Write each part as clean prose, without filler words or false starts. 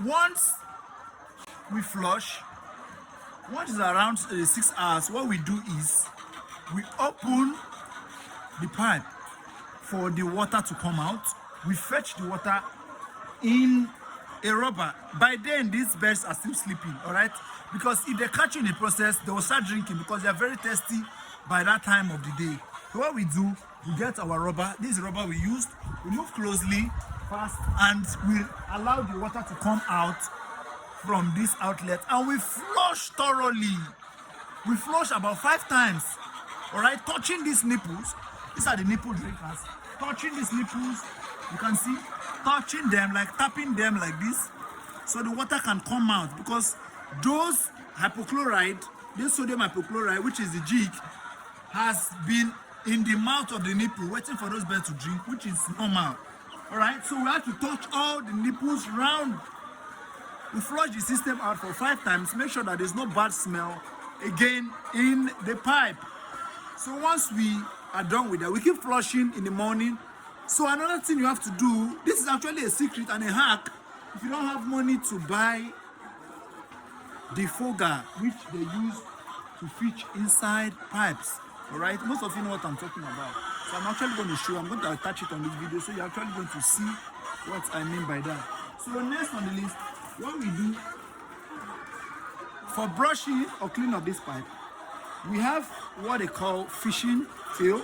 once we flush, once it's around 6 hours, what we do is we open the pipe for the water to come out. We fetch the water in a rubber. By then, these birds are still sleeping, all right? Because if they catch you in the process, they will start drinking because they are very thirsty by that time of the day. So what we do, we get our rubber. This is the rubber we used. We move closely, fast, and we allow the water to come out from this outlet, and we flush thoroughly. We flush about 5 times, all right? Touching these nipples. These are the nipple drinkers. Touching these nipples, you can see, touching them, like tapping them like this, so the water can come out, because those hypochlorite, this sodium hypochlorite, which is the jig, has been in the mouth of the nipple waiting for those birds to drink, which is normal. All right, so we have to touch all the nipples round. We flush the system out for 5 times, make sure that there's no bad smell again in the pipe. So once we are done with that, we keep flushing in the morning. So another thing you have to do, this is actually a secret and a hack. If you don't have money to buy the fogger, which they use to fish inside pipes, all right, most of you know what I'm talking about. So I'm actually going to show you. I'm going to attach it on this video, so you're actually going to see what I mean by that. So next on the list, what we do for brushing or cleaning up this pipe, we have what they call fishing tail,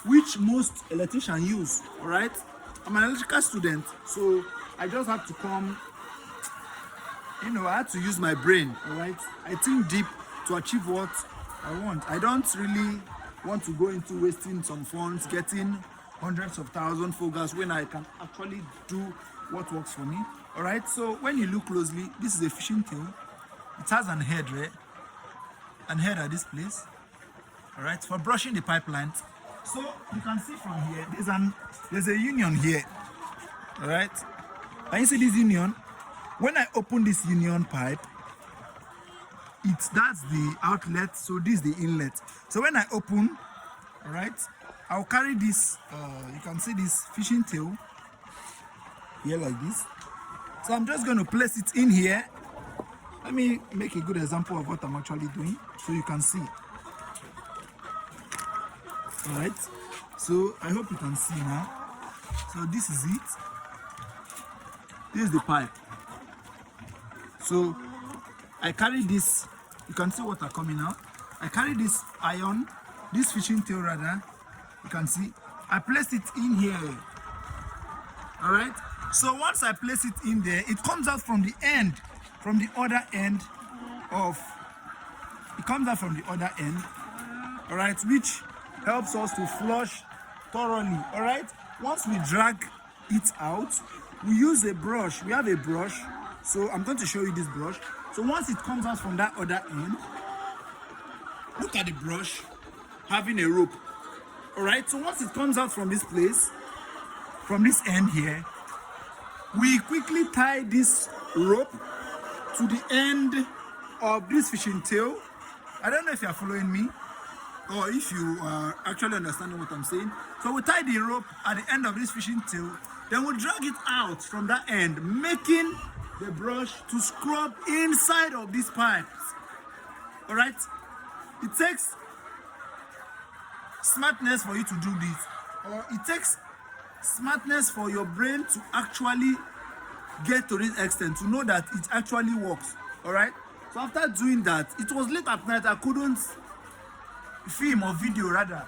which most electricians use. All right, I'm an electrical student, so I just have to come, you know, I had to use my brain. All right, I think deep to achieve what I want. I don't really want to go into wasting some funds getting hundreds of thousands foggers when I can actually do what works for me. All right, so when you look closely, this is a fishing tail. It has an head, right? An head at this place. All right, for brushing the pipeline. So you can see from here, there's a union here. All right, and you see this union. When I open this union pipe, that's the outlet, so this is the inlet. So when I open, all right, I'll carry this, you can see this fishing tail here like this. So I'm just going to place it in here. Let me make a good example of what I'm actually doing so you can see. All right, so I hope you can see now. So this is it. This is the pipe. So I carry this, you can see water coming out. I carry this iron, this fishing tail rather, you can see. I place it in here. All right, so once I place it in there, it comes out from the end, from the other end of, it comes out from the other end, all right, which helps us to flush thoroughly. All right, once we drag it out, we use a brush. We have a brush, so I'm going to show you this brush. So once it comes out from that other end, look at the brush having a rope. All right, so once it comes out from this place, from this end here, we quickly tie this rope to the end of this fishing tail. I don't know if you are following me or if you are actually understanding what I'm saying. So we tie the rope at the end of this fishing tail, then we drag it out from that end, making the brush to scrub inside of these pipes. All right, it takes smartness for you to do this, or it takes smartness for your brain to actually get to this extent, to know that it actually works. All right, so after doing that, it was late at night. I couldn't film or video rather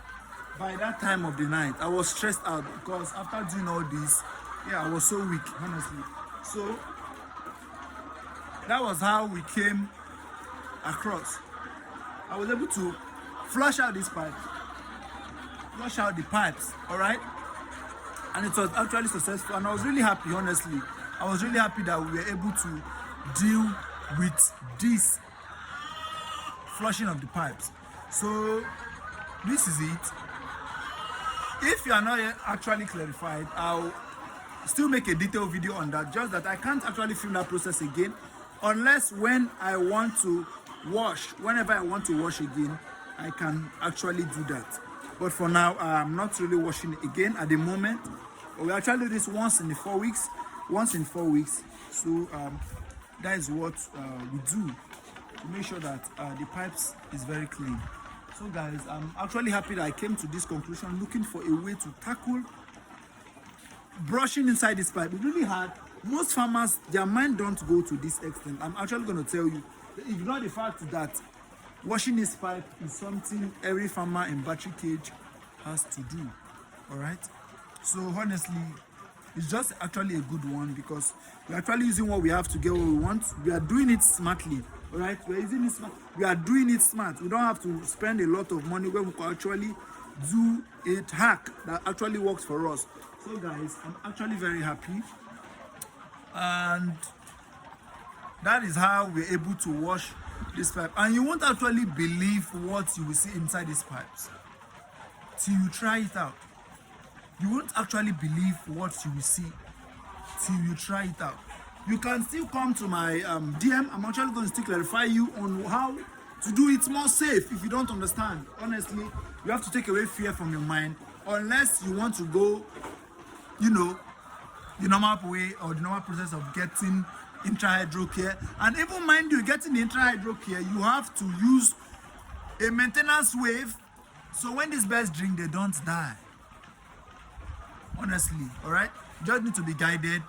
by that time of the night. I was stressed out because after doing all this, I was so weak, honestly. So that was how we came across. I was able to flush out this pipe, flush out the pipes, all right, and it was actually successful, and I was really happy. Honestly, I was really happy that we were able to deal with this flushing of the pipes. So this is it. If you are not yet actually clarified, I'll still make a detailed video on that, just that I can't actually film that process again unless when I want to wash, whenever I want to wash again, I can actually do that. But for now, I'm not really washing again at the moment. We actually do this once in 4 weeks. Once in 4 weeks, So that is what we do to make sure that the pipes is very clean. So guys, I'm actually happy that I came to this conclusion, looking for a way to tackle brushing inside this pipe. It's really hard. Most farmers, their mind don't go to this extent. I'm actually going to tell you, ignore the fact that washing this pipe is something every farmer in battery cage has to do. All right, so honestly, it's just actually a good one because we're actually using what we have to get what we want. We are doing it smartly. All right, we're using it smart. We are doing it smart. We don't have to spend a lot of money when we can actually do a hack that actually works for us. So guys, I'm actually very happy, and that is how we're able to wash this pipe. And you won't actually believe what you will see inside these pipes till you try it out. You won't actually believe what you will see till you try it out. You can still come to my DM. I'm actually going to still clarify you on how to do it more safe. If you don't understand, honestly, you have to take away fear from your mind, unless you want to go, you know, the normal way or the normal process of getting intra-hydro care. And even mind you, getting the intra-hydro care, you have to use a maintenance wave, so when these birds drink, they don't die. Honestly, all right, you just need to be guided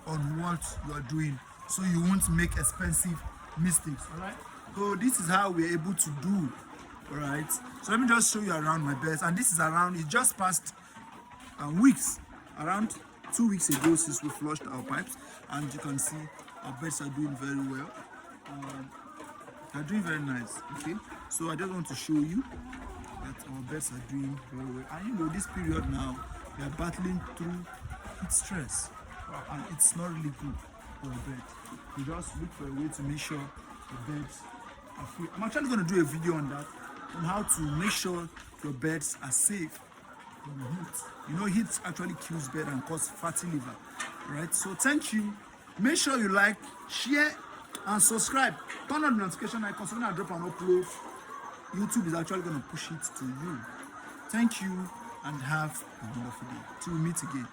on what you are doing so you won't make expensive mistakes. All right, so this is how we're able to do. All right, so let me just show you around my birds. And this is around, it just passed weeks, around 2 weeks ago since we flushed our pipes, and you can see our birds are doing very well. They're doing very nice. Okay, so I just want to show you that our birds are doing very well. And you know, this period now, we are battling through heat stress, and it's not really good for a bird. You just look for a way to make sure the birds are free. I'm actually going to do a video on that, on how to make sure your birds are safe from the heat. You know, heat actually kills bird and causes fatty liver, right? So thank you. Make sure you like, share, and subscribe. Turn on the notification icon so when I drop an upload, YouTube is actually going to push it to you. Thank you, and have a wonderful day. Till we meet again.